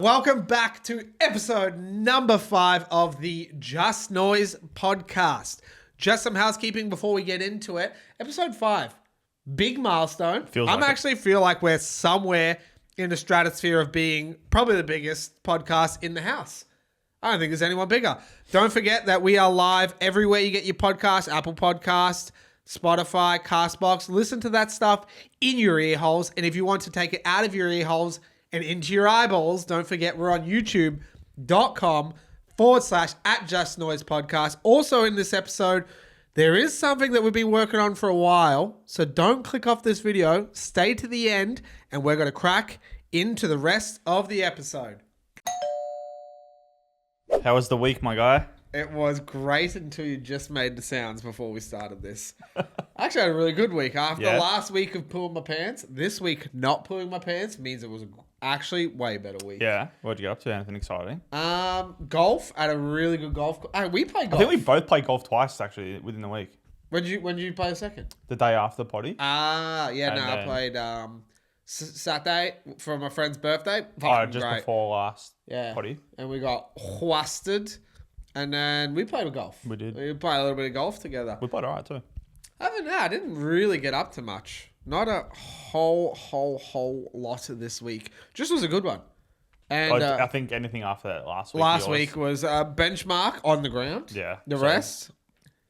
Welcome back to episode number 5 of the Just Noise podcast. Just some housekeeping before we get into it. Episode 5, big milestone. Feel like we're somewhere in the stratosphere of being probably the biggest podcast in the house. I don't think there's anyone bigger. Don't forget that we are live everywhere you get your podcast, Apple Podcast, Spotify, Castbox. Listen to that stuff in your ear holes. And if you want to take it out of your ear holes and into your eyeballs, don't forget we're on youtube.com/@justnoisepodcast. Also in this episode, there is something that we've been working on for a while. So don't click off this video. Stay to the end and we're going to crack into the rest of the episode. How was the week, my guy? It was great until you just made the sounds before we started this. I actually had a really good week. After last week of pulling my pants, this week not pulling my pants means it was actually way better week. Yeah. What'd you get up to? Anything exciting? Golf. I had a really good golf. We played golf. I think we both played golf twice, actually, within the week. When did you play a second? The day after the potty. I played Saturday for my friend's birthday. Just before last potty. And we got wasted. And then we played golf. We did. We played a little bit of golf together. We played alright too. I didn't really get up to much. Not a whole lot this week. Just was a good one. And I think anything after that last week. Last week was benchmark on the ground. Yeah. The rest,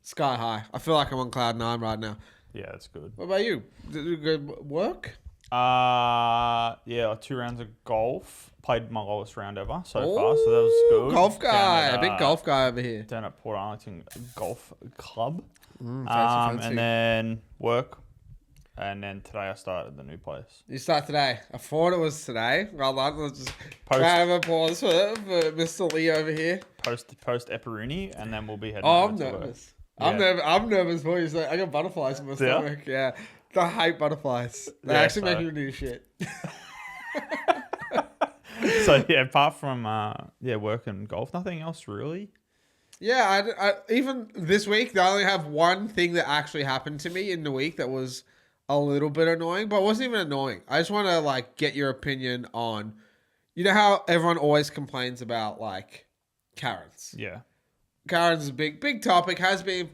sky high. I feel like I'm on cloud 9 right now. Yeah, that's good. What about you? Did you go work? 2 rounds of golf. Played my lowest round ever so far, so that was good. Golf guy, a big golf guy over here. Down at Port Arlington Golf Club. Fancy. And then work. And then today I started the new place. You start today. I thought it was today. Well done. Let's just round of applause for Mr. Lee over here. Post Epiruni, and then we'll be heading I'm nervous. I'm nervous for you. So I got butterflies in my stomach. Yeah. I hate butterflies. They actually make me do shit. So yeah, apart from work and golf, nothing else really. Yeah, I even this week, I only have one thing that actually happened to me in the week that was a little bit annoying, but it wasn't even annoying. I just want to get your opinion on, you know how everyone always complains about Karens. Yeah, Karens is a big topic. Has been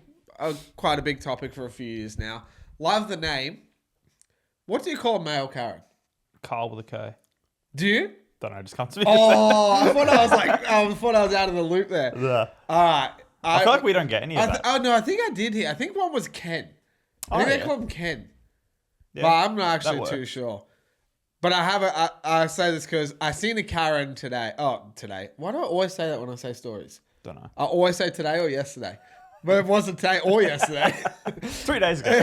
quite a big topic for a few years now. Love the name. What do you call a male Karen? Carl with a K. Do you? Don't know, just comes to me. Oh, I thought I was out of the loop there. Yeah. All right. I feel like we don't get any of that. Oh, no, I think I did hear. I think one was Ken. I think they call him Ken. Yeah, but I'm not actually too sure. But I say this because I seen a Karen today. Oh, today. Why do I always say that when I say stories? Don't know. I always say today or yesterday. But it wasn't today or yesterday. 3 days ago.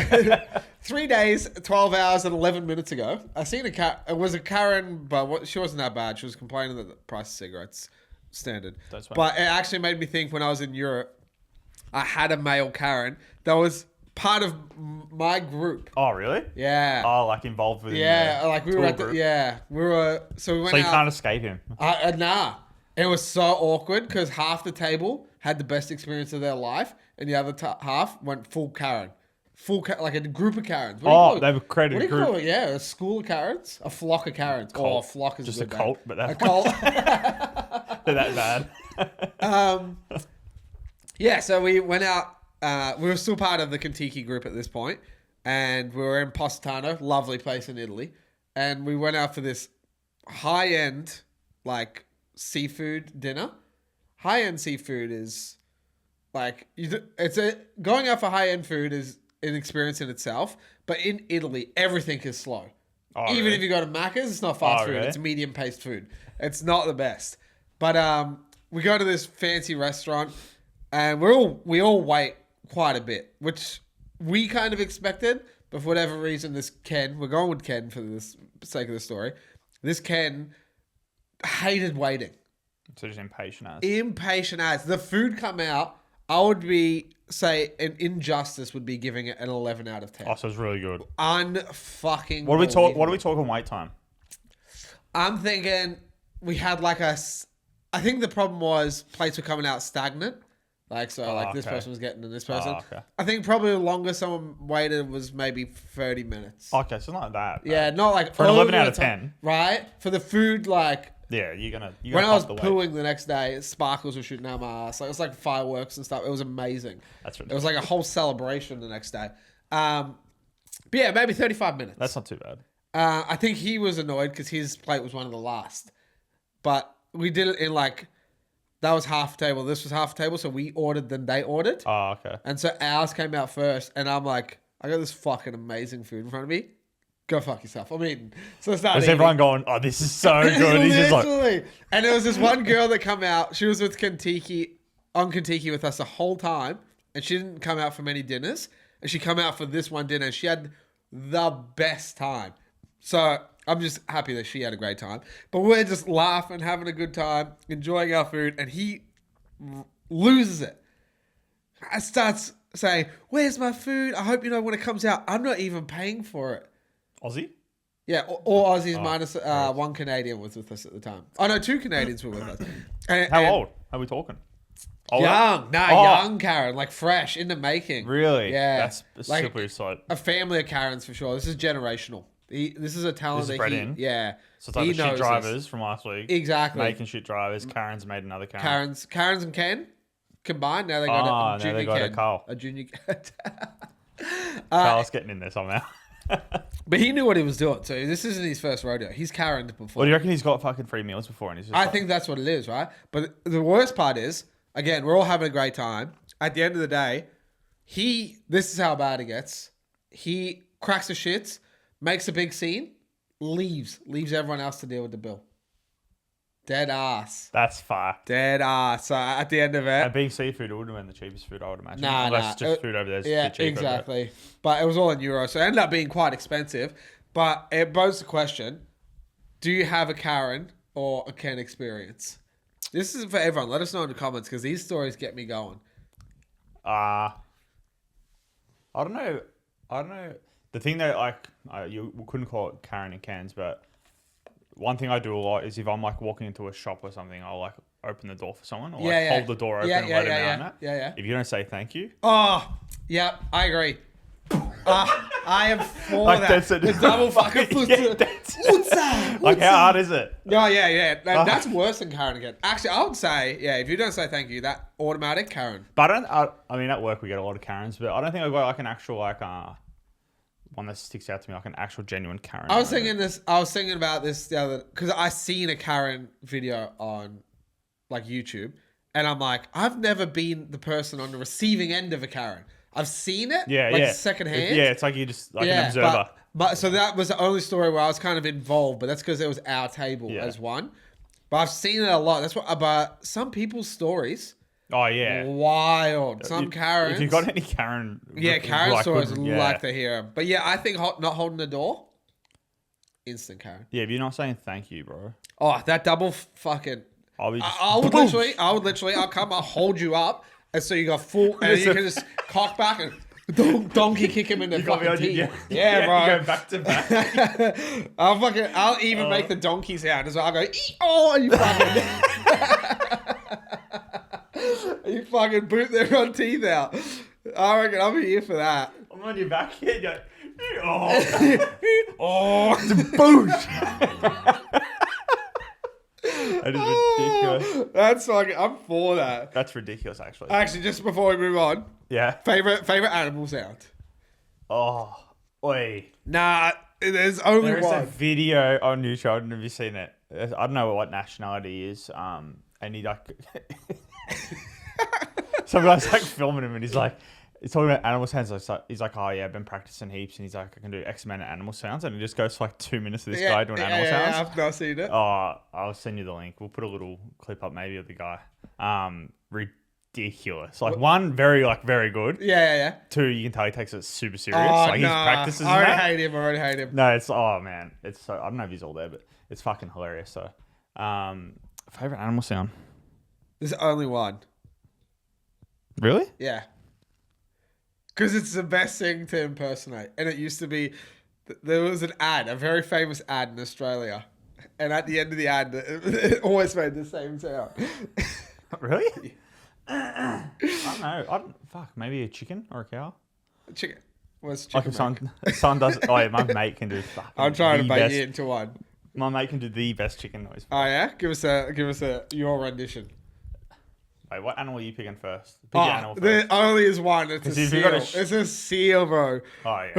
3 days, 12 hours, and 11 minutes ago. I seen it was a Karen, but she wasn't that bad. She was complaining that the price of cigarettes standard. That's fine. But it actually made me think when I was in Europe, I had a male Karen that was part of my group. Oh, really? Yeah. Oh, involved with we were at the, so we went out. So you can't escape him. Nah. It was so awkward because half the table had the best experience of their life and the other half went full Karen. Like a group of Karens. They've created a group. What do you call it? Yeah, a school of Karens? A flock of Karens. Cult. Oh, a flock is just good. A cult, but that's a cult. They're that bad. So we went out. We were still part of the Contiki group at this point, and we were in Positano, lovely place in Italy, and we went out for this high-end, seafood dinner. High-end seafood is going out for high-end food is an experience in itself, but in Italy, everything is slow. Oh, Even really? if you go to Macca's, it's not fast food. Really? It's medium-paced food. It's not the best. But we go to this fancy restaurant, and we all wait quite a bit, which we kind of expected, but for whatever reason, we're going with Ken for the sake of the story. This Ken hated waiting. So just impatient as. The food come out, I would say an injustice would be giving it an 11 out of 10. Oh, so it's really good. Unfucking What are we talking wait time? I'm thinking we had I think the problem was plates were coming out stagnant. This person was getting to this person. Okay. I think probably the longest someone waited was maybe 30 minutes. Okay, so not that bad. Yeah, not for an 11 out of 10. Right? For the food, Yeah, when I was pooing the next day, sparkles were shooting out my ass. Like, it was like fireworks and stuff. It was amazing. That's ridiculous. It was like a whole celebration the next day. But yeah, maybe 35 minutes. That's not too bad. I think he was annoyed because his plate was one of the last. But we did it in like, that was half table. This was half table. So we ordered, then they ordered. Oh, okay. And so ours came out first. And I'm like, I got this fucking amazing food in front of me. Go fuck yourself. I'm eating. So it's was everyone going, oh, this is so good? He's just like... And there was this one girl that come out. She was with Kentucky, on Kentucky with us the whole time. And she didn't come out for many dinners. And she come out for this one dinner. And she had the best time. So I'm just happy that she had a great time. But we're just laughing, having a good time, enjoying our food. And he loses it. Starts saying, where's my food? I hope you know when it comes out. I'm not even paying for it. Aussie? Yeah, all Aussies minus one Canadian was with us at the time. Oh, no, 2 Canadians were with us. How old are we talking? Older? Young Karen, like fresh, in the making. Really? Yeah. That's like super exciting. A family of Karens for sure. This is generational. This is a talent that he... Yeah. So it's like the shit drivers from last week. Exactly. Making shit drivers. Karen's made another Karen. Karens and Ken combined. Now they got a junior Ken. Carl. A junior... Carl's getting in there somehow. But he knew what he was doing, so this isn't his first rodeo. He's Karen before. Well, do you reckon he's got fucking free meals before? And he's just I think that's what it is, right? But the worst part is, again, we're all having a great time. At the end of the day, this is how bad it gets. He cracks the shits, makes a big scene, leaves everyone else to deal with the bill. Dead ass. That's fucked. Dead ass. So at the end of it... And being seafood, it would have been the cheapest food, I would imagine. Unless just food over there is cheaper. Exactly. But it was all in euros, so it ended up being quite expensive. But it poses the question, do you have a Karen or a Ken experience? This is for everyone. Let us know in the comments, because these stories get me going. I don't know. The thing that, like, you couldn't call it Karen and Kens, but... One thing I do a lot is if I'm like walking into a shop or something, I'll like open the door for someone or hold the door open and let them out in that. Yeah. If you don't say thank you. Oh, yeah, I agree. I am for like that. The double fucking like how hard is it? No, yeah. That's worse than Karen again. Actually, I would say, if you don't say thank you, that automatic Karen. But I mean, at work we get a lot of Karens, but I don't think I've got like an actual one that sticks out to me, like an actual genuine Karen. I was thinking about this the other, because I seen a Karen video on like YouTube, and I'm like, I've never been the person on the receiving end of a Karen. I've seen it, secondhand. It's like you just like an observer. But so that was the only story where I was kind of involved, but that's because it was our table as one. But I've seen it a lot. That's what about some people's stories. Oh, yeah. Wild. Some Karens. If you've got any Karen... Yeah, Karen stories like to hear them. But yeah, I think not holding the door, instant Karen. Yeah, if you're not saying thank you, bro. Oh, that double fucking... I'll hold you up, and so you got full... And you can just cock back and donkey kick him in the fucking teeth. Yeah, bro. Go back to back. I'll even make the donkey sound as well. I'll go, you fucking... You fucking boot their front teeth out. I reckon I'm here for that. I'm on your back here. It's a boosh. That is ridiculous. That's fucking... I'm for that. That's ridiculous, actually. Actually, just before we move on. Yeah. Favorite animal sound. Oh, oi. Nah, there's only one. There's a video on YouTube. I don't know if you've seen it. I don't know what nationality he is. And he like... Some guy's like filming him and he's talking about animal sounds. He's like, oh yeah, I've been practicing heaps, and he's like, I can do X amount of animal sounds, and it just goes for like 2 minutes of this guy doing animal sounds. I've not seen it. Oh, I'll send you the link. We'll put a little clip up maybe of the guy. Ridiculous. Like one, very good. Yeah. 2, you can tell he takes it super serious. He practices. I already hate him. No, it's man, it's so I don't know if he's all there, but it's fucking hilarious. So, favorite animal sound. There's only one. Really? Yeah. Because it's the best thing to impersonate. And it used to be... There was an ad, a very famous ad in Australia. And at the end of the ad, it always made the same sound. Really? I don't know. Fuck, maybe a chicken or a cow? A chicken. What's chicken? Like if son does... Oh, yeah, my mate can do fucking... I'm trying to bait you into one. My mate can do the best chicken noise. Oh yeah, give us your rendition. Wait, what animal are you picking first? Pick your animal first. There only is one. It's a if you seal. got It's a seal, bro. Oh yeah.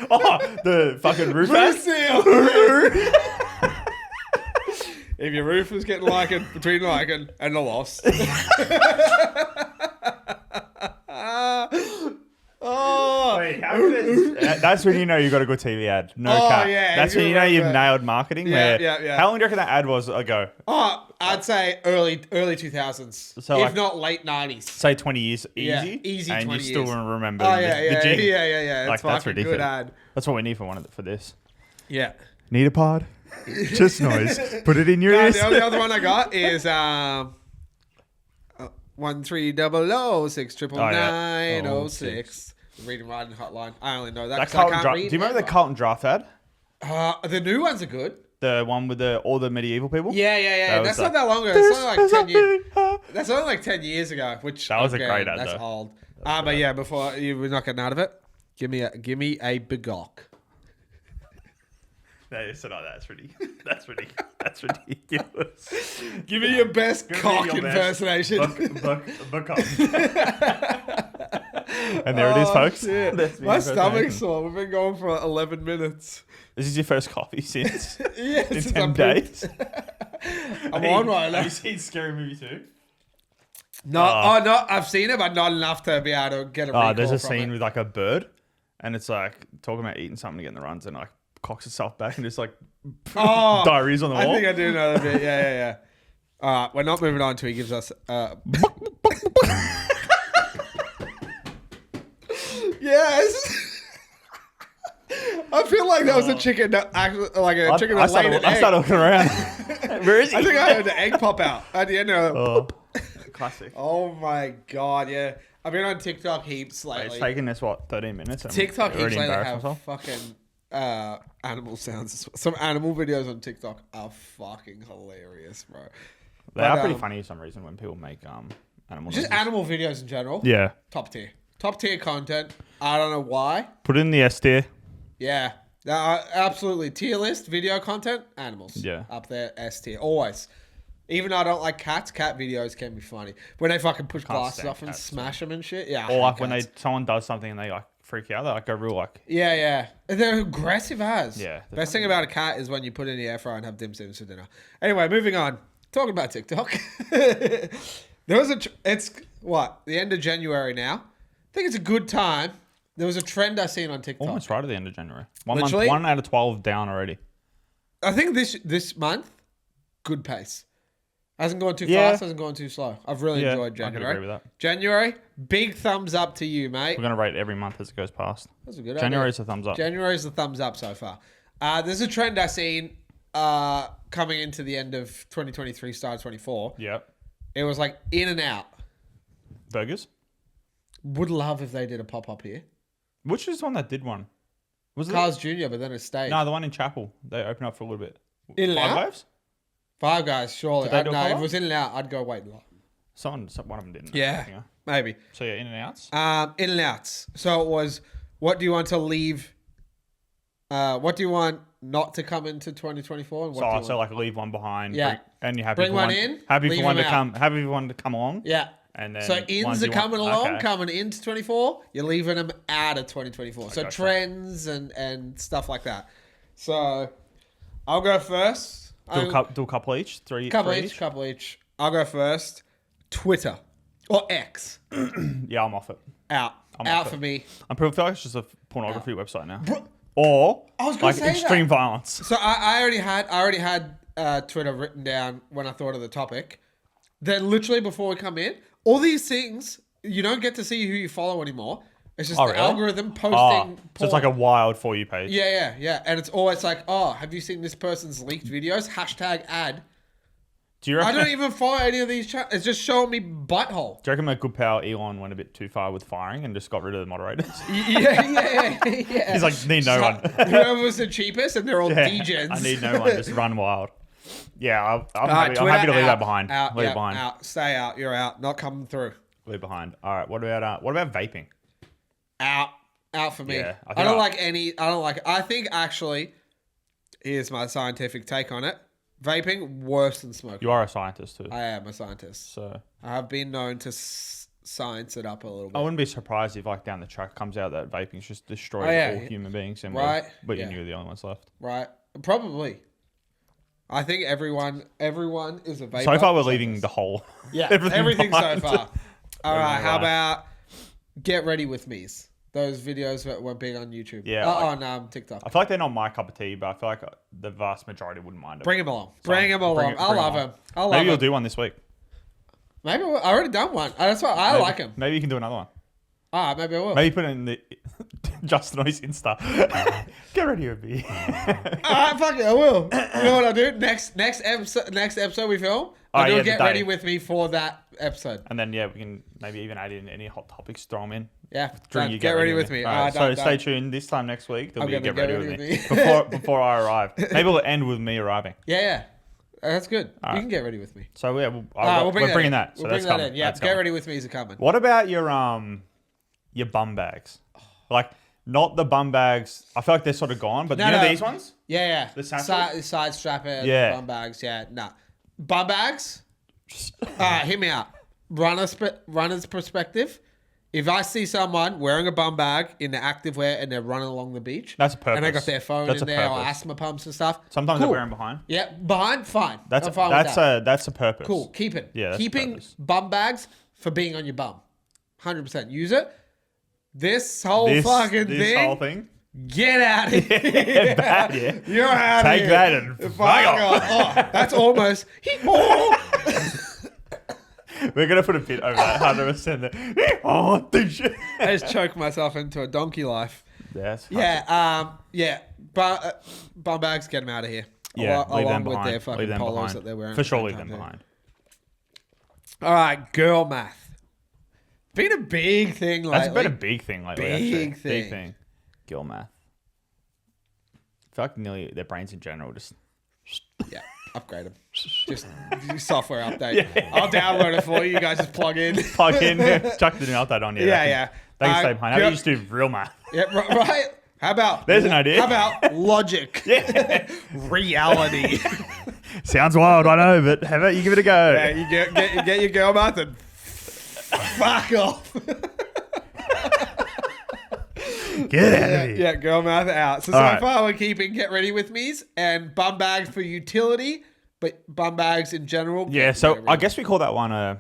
Oh, the fucking roof Blue rat? seal. If your roof is getting between and the loss. Oh, Wait, that's when you know you got a good TV ad. No cap. Yeah, That's when you know you've nailed marketing. Yeah. How long do you reckon that ad was ago? Oh, I'd say early 2000s, So, if like, not late 90s. Say 20 years easy. Yeah, easy and 20 you still years. remember Oh the yeah. jingle. Like, Like, that's ridiculous. Good ad. That's what we need for this. Yeah. Need a pod? Just noise. Put it in your ears. The only other one I got is 1-300-699-06. Reading writing hotline. I only know that. That 'cause I Carlton can't Dra- read Do you remember the ever. Carlton Draft ad? The new ones are good. The one with all the medieval people? Yeah. was That's like, not that long ago. It's only like 10 years. years. That's only like 10 years ago. Which That was a again, great ad, That's though. old. But yeah, before we're not getting out of it. Give me a begok. That's ridiculous. Give me your best Give me cock your best impersonation. And there it is, folks. Shit. That's the My impersonation. stomach's sore. We've been going for 11 minutes. This is your first coffee since Yeah, in since 10 I pooped. days. I'm on right now. Have you seen Scary Movie 2? No, no, I've seen it, but not enough to be able to get a recall There's a from scene it. with like a bird, and it's like talking about eating something to get in the runs, and like cocks itself back and just like diarrhea's on the wall. I think I do know that bit. Yeah. All right, we're not moving on till he gives us. Yes. I feel like that was a chicken that actually, like a chicken that laid an I egg. started looking around. Where is he? I think I heard the egg pop out at the end of it. Classic. Oh my god, yeah. I've been on TikTok heaps lately. It's taking us 13 minutes. and TikTok already heaps lately embarrassed have myself. fucking animal sounds. Some animal videos on TikTok are fucking hilarious, bro. They are pretty funny for some reason when people make animal Just noises. animal videos in general. Yeah. Top tier content. I don't know why. Put it in the S tier. Yeah. Absolutely. Tier list, video content, animals. Yeah. Up there, S tier. Always. Even though I don't like cats, cat videos can be funny. When they fucking push glasses stand off and cats, smash them and shit. Yeah. I Or hate like when cats. someone does something and they like freak out, they like go real like. Yeah. They're aggressive as. Yeah, they're Best thing about a cat is when you put it in the air fryer and have dim sums for dinner. Anyway, moving on. Talking about TikTok. It's what? The end of January now. I think it's a good time. There was a trend I seen on TikTok. Almost right at the end of January. Literally? 1 out of 12 down already. I think this month, good pace. Hasn't gone too Yeah. fast, hasn't gone too slow. I've really enjoyed I January. could agree with that. January, big thumbs up to you, mate. We're going to rate every month as it goes past. That's a good January's idea. a thumbs up. January's the thumbs up so far. There's a trend I seen coming into the end of 2023, start of 24. Yep. It was like in and out. Burgers? Would love if they did a pop-up here. Which is the one that did one? Was it? Carl's Jr., but then it stayed. No, the one in Chapel. They opened up for a little bit. In and Five out? Guys? Five Guys, surely. Did they do a No, if it pop-up? was in and out, I'd go wait. One of them didn't. Yeah, maybe. So yeah, in and outs. In and outs. So it was, what do you want to leave? What do you want not to come into 2024? And what do you want? So like leave one behind. Yeah. And you're happy Bring for one in, Happy leave for one to them out. come. Happy for one to come along. Yeah. And then So ones ins are you want- coming along, okay. coming into 24. You're leaving them out of 2024. So gotcha. trends and stuff like that. So I'll go first. Do a couple each. Three Couple three each, couple each. I'll go first. Twitter or X Yeah, I'm off it. out I'm out off for it. me. I'm pretty feel like it's just a pornography website now. Bro, Or I was gonna like say extreme that. violence. So I already had Twitter written down when I thought of the topic. Then literally before we come in, all these things you don't get to see who you follow anymore. It's just Oh, the really? algorithm posting. So it's like a porn. wild For You page. Yeah. And it's always like, oh, have you seen this person's leaked videos? Hashtag ad. Do you I reckon? don't even follow any of these channels. It's just showing me butthole. Do you reckon my good pal Elon went a bit too far with firing and just got rid of the moderators? Yeah. He's like, need no one. Whoever was the cheapest, and they're all Yeah, degens. I need no one. Just run wild. Yeah, I'm All happy, right, I'm Twitter, happy to leave out, that behind. Out, leave yeah, it behind. out. Stay out. You're out. Not coming through. Leave behind. All right. What about vaping? Out for me. Yeah, I don't like any. I don't like. I think actually, Here's my scientific take on it. Vaping, worse than smoking. You are a scientist too. I am a scientist. So I have been known to science it up a little bit. I wouldn't be surprised if like down the track comes out that vaping's just destroyed all human beings. And right. But you're the only ones left. Right. Probably. I think everyone is a vapor. So far we're leaving the whole. Yeah. everything so far. All right. How about get ready with me's? Those videos that were big on YouTube. Yeah. On TikTok. I feel like they're not my cup of tea, but I feel like the vast majority wouldn't mind it. Bring them along. Bring them along. I love them. Maybe you'll do one this week. Maybe I already done one. That's why I like them. Maybe you can do another one. All right, maybe I will. Maybe put it in the Just Noise Insta. Get ready with me. All right, fuck it, I will. You know what I'll do? Next episode we film, I'll do a get ready with me for that episode. And then, we can maybe even add in any hot topics, throw them in. Yeah, get ready with me. All right, so stay tuned. This time next week, there'll be a get ready with me. before I arrive. Maybe it'll end with me arriving. Yeah. That's good. You can get ready with me. So, we're bringing bringing that. So we'll bring that in. Yeah, get ready with me is coming. What about your bum bags? Like, not the bum bags. I feel like they're sort of gone, but these ones? Yeah. The side strapper, bum bags. Yeah, nah. Bum bags? Hit me out. Runner's perspective. If I see someone wearing a bum bag in the active wear and they're running along the beach, that's a purpose. And they got their phone in there or asthma pumps and stuff. Sometimes they're wearing behind. Yeah, behind, fine. That's I'm fine with that. That's a purpose. Cool. Keep it. Yeah, keeping bum bags for being on your bum. 100%. Use it. This whole thing. Get out of here. Bad, yeah. You're out of here. Take that and fuck off. Oh, that's almost. We're going to put a bit over that 100%. Oh, shit. I just choked myself into a donkey life. Yes. Yeah. Bum bags, get them out of here. Yeah. Leave them behind. With their fucking polos that they're wearing. For sure, leave them behind. All right. Girl math. Been a big thing lately. That's been a big thing lately. Big thing. Girl math. I feel like nearly their brains in general just. Yeah. Upgrade them. Just software update. Yeah. I'll download it for you. You guys just plug in. Chuck the new update on. Yeah. They can stay behind. How about you just do real math? Yeah, right. How about... There's an idea. How about logic? Yeah. Reality. Sounds wild, I know, but how about you give it a go? Yeah, you get your girl math and fuck off. Get out of here. Yeah, girl math out. So far we're keeping get ready with me's and bum bags for utility, but bum bags in general. Yeah, so I guess we call that one a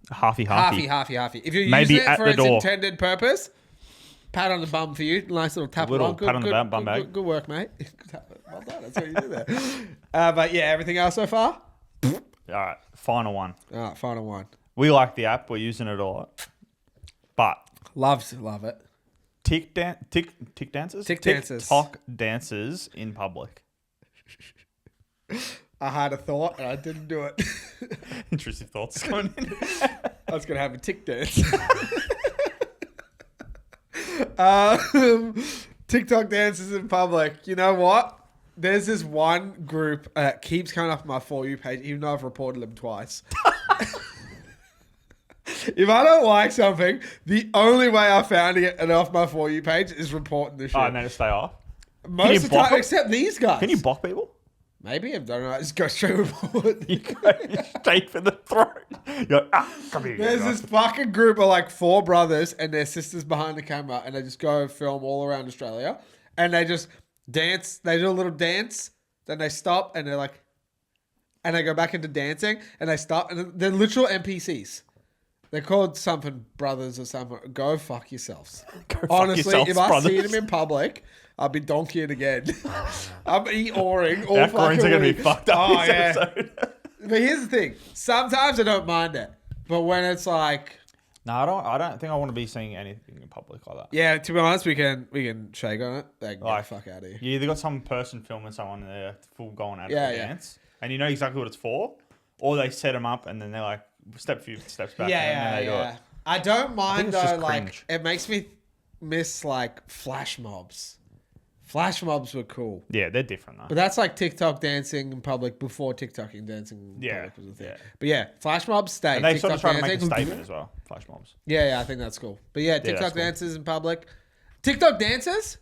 halfy. Halfy. If you're using it for its intended purpose, pat on the bum for you. Nice little tap on. Pat on the bum bag. Good work, mate. Well done. That's what you do there. But yeah, everything else so far? All right, final one. All right, final one. We like the app. We're using it a lot. But love it. TikTok dances in public. I had a thought and I didn't do it. Intrusive thoughts going in. I was going to have a tick dance. TikTok dances in public. You know what? There's this one group that keeps coming up on my For You page, even though I've reported them twice. If I don't like something, the only way I found to get it off my For You page is reporting the shit. Oh, and then it stay off? Most of the time, except these guys. Can you block people? Maybe. I don't know. Just go straight report. You go straight for the throat. You go, come here. There's this fucking group of like 4 brothers and their sisters behind the camera, and they just go film all around Australia, and they just dance. They do a little dance, then they stop, and they're like, and they go back into dancing, and they stop, and they're literal NPCs. They're called something brothers or something. Go fuck yourselves. Honestly, if I see them in public, I'll be donkeying again. I'm Eeyoring all fucking week. Our groins are going to be fucked up this episode. But here's the thing. Sometimes I don't mind it. But when it's like... No, I don't think I want to be seeing anything in public like that. Yeah, to be honest, we can shake on it. They can get the fuck out of here. You either got some person filming someone there full going at it dance, and you know exactly what it's for, or they set them up and then they're like, step a few steps back. And then they do it. I don't mind though, like, it makes me miss like flash mobs. Flash mobs were cool. Yeah, they're different though. But that's like TikTok dancing in public before TikToking dancing in public was a thing. But yeah, flash mobs stay. And they TikTok sort of try to make a statement as well, flash mobs. Yeah, I think that's cool. But yeah, TikTok dances in public. TikTok dances?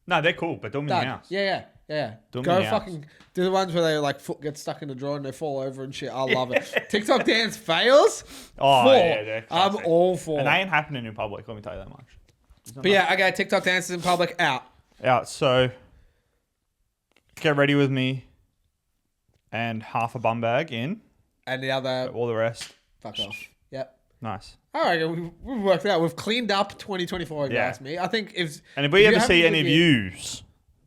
No, they're cool, but do them in your house. Yeah. Do them Go in the house. fucking do the ones where they like foot gets stuck in the drawer and they fall over and shit. I love it. TikTok dance fails. Oh, Four. yeah, they're I'm classic. all for. And they ain't happening in public, let me tell you that much. But yeah, okay, TikTok dances in public out. Out, so get ready with me and half a bum bag in. And the other, All the rest. fuck off. Yep. Nice. All right, we've worked it out. We've cleaned up 2024, if you ask me. I think if we you ever have see a any good of year- yous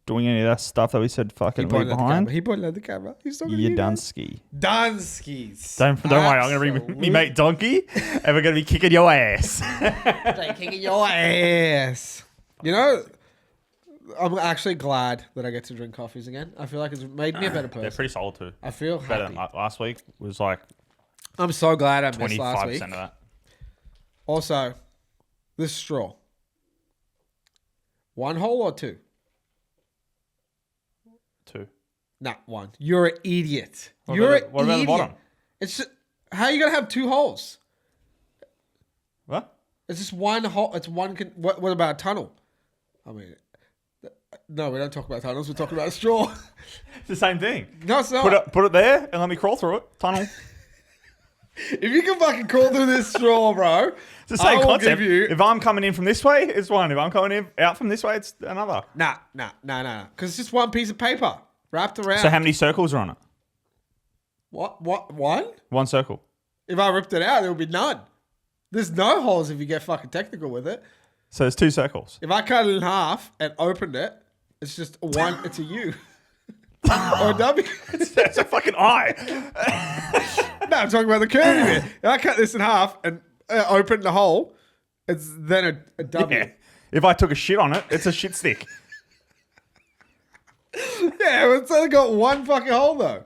doing any of that stuff that we said fucking leave pointed at the behind, camera. He pointed at the camera. He's talking to you you guys. Dunsky. Dunskies. Don't worry, I'm going to bring me mate Donkey and we're going to be kicking your ass. They're kicking your ass. You know, I'm actually glad that I get to drink coffees again. I feel like it's made me a better person. They're pretty solid too. I feel Better happy. than last week was like I'm so glad I missed 25% last week. of that. Also, this straw. One hole or two? 2. Nah, one. You're an idiot. What You're about the idiot. bottom? It's just, how are you gonna have 2 holes? What? It's just one hole. It's one. What about a tunnel? I mean, no, we don't talk about tunnels. We're talking about a straw. It's the same thing. No, it's not. Put it there and let me crawl through it. Tunnel. If you can fucking crawl through this straw, bro, It's the same I will concept. give you. If I'm coming in from this way, it's one. If I'm coming in out from this way, it's another. Nah. Because it's just one piece of paper wrapped around. So how many circles are on it? What? One? One circle. If I ripped it out, there would be none. There's no holes if you get fucking technical with it. So there's 2 circles. If I cut it in half and opened it, it's just a one. It's a U. Or a W. That's a fucking eye. No, I'm talking about the curve here. If I cut this in half and open the hole, it's then a W. Yeah. If I took a shit on it, it's a shit stick. Yeah, it's only got one fucking hole though.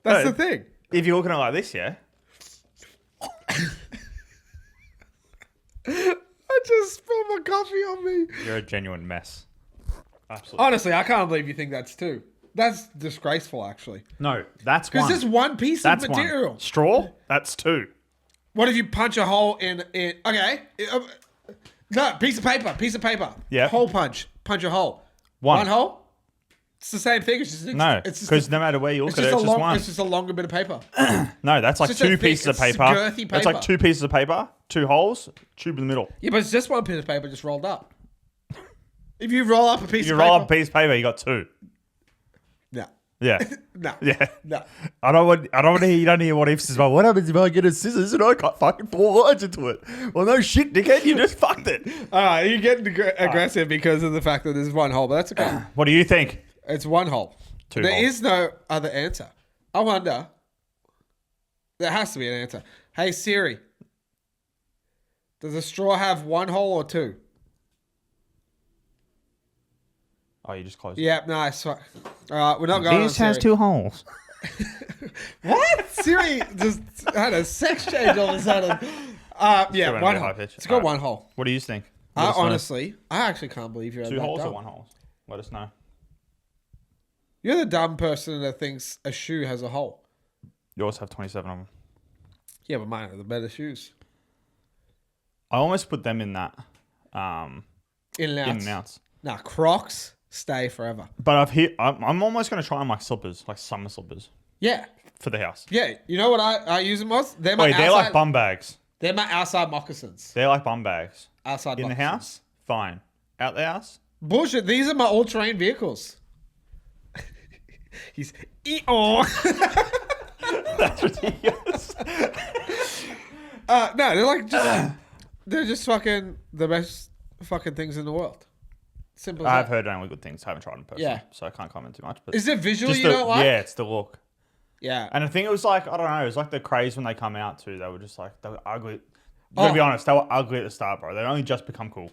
That's No. the thing. If you're looking at it like this, yeah. I just spilled my coffee on me. You're a genuine mess. Absolutely. Honestly, I can't believe you think that's 2. That's disgraceful, actually. No, that's Because one. it's one piece That's of material. one. Straw, that's 2. What if you punch a hole in okay. No, piece of paper. Yeah. Hole punch. Punch a hole. One. One hole? It's the same thing. It's just No, it's just because a- no matter where you look it's at it, just it's a just long. one. It's just a longer bit of paper. No, that's like just a 2 thick- pieces of it's paper. girthy That's like paper. 2 pieces of paper, 2 holes, tube in the middle. Yeah, but it's just one piece of paper just rolled up. If you roll up a piece If you of roll paper, up a piece of paper, you got 2. no, Yeah. no, Yeah. no. I don't want to hear, you don't hear what ifs is about. What happens if I get a scissors and I cut fucking 4 lines into it? Well, no shit, dickhead. You just fucked it. All right, you're getting aggressive because of the fact that there's one hole, but that's okay. What do you think? It's one hole. 2 There holes. is no other answer. I wonder. There has to be an answer. Hey Siri, does a straw have one hole or 2? Oh, you just closed it. Yeah, nice. All right, we're not going on This has Siri. 2 holes. What? Siri just had a sex change all of a sudden. Yeah, went a one bit hole. high pitch. It's got Alright. one hole. What do you think? I Let us know. honestly, I actually can't believe you're 2 that holes dumb. or 1 hole? Let us know. You're the dumb person that thinks a shoe has a hole. Yours have 27 of them. Yeah, but mine are the better shoes. I almost put them in that. In and out. In and outs. Nah, Crocs stay forever. But I'm almost going to try on my slippers, like summer slippers, Yeah. for the house. Yeah. You know what I use them as? They're my Wait, they're outside, like bum bags. They're my outside moccasins. They're like bum bags. Outside In the moccasins. house, fine. Out the house, Bullshit. These are my all-terrain vehicles. He's that's ridiculous. No, they're like just they're just fucking the best fucking things in the world. Simple as I've that. heard only good things. I haven't tried them personally, Yeah. so I can't comment too much. But Is it visual just you don't like? Yeah, it's the look. Yeah. And I think it was like, I don't know, it was like the craze when they come out too. They were just like, they were ugly. To be honest, they were ugly at the start, bro. They only just become cool.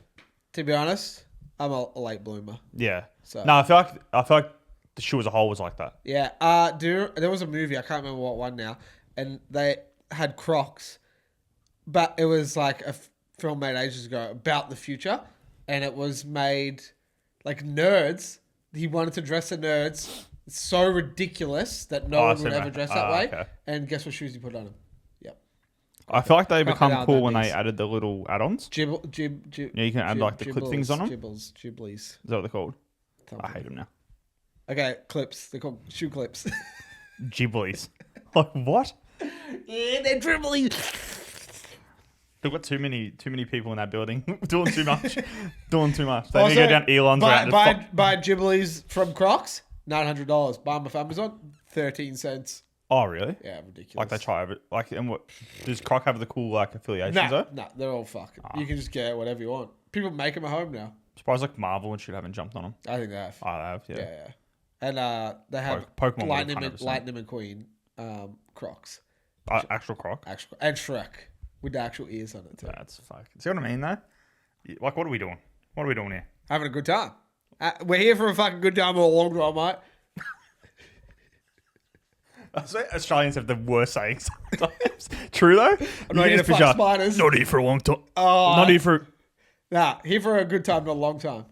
To be honest, I'm a late bloomer. Yeah. So- No, I feel like the shoe as a whole was like that. Yeah. There was a movie, I can't remember what one now, and they had Crocs, but it was like a film made ages ago about the future, and it was made like nerds. He wanted to dress the nerds. It's so ridiculous that no Oh, I one see would what ever you dress mean. that way. okay. And guess what shoes he put on him? Yep. I feel like they Crocodile become cool when Dundies. they added the little add-ons. Jib. Yeah, you can add like the clip things on them. Gibbles. Giblies. Is that what they're called? Something. I hate them now. Okay, clips. They're called shoe clips. Ghiblis. Like what? Yeah, they're dribbling. They've got too many people in that building doing too much. They need to go down Elon's route. Buy Ghiblis from Crocs, $900. Buy them off Amazon, 13 cents. Oh really? Yeah, ridiculous. Like they try it. Like, and what does Croc have the cool like affiliations though? No, they're all fucking. You can just get whatever you want. People make them at home now. Surprised like Marvel and shit haven't jumped on them. I think they have. Oh, they have, yeah. Yeah. And they have Pokemon Lightning McQueen Crocs. Actual Croc. And Shrek with the actual ears on it too. That's fuck. See what I mean though? Like, what are we doing? What are we doing here? Having a good time. We're here for a fucking good time or a long time, mate. I swear Australians have the worst sayings sometimes. True though? I'm not here to fuck spiders. Not here for a long time. Not here for... Nah, here for a good time, not a long time.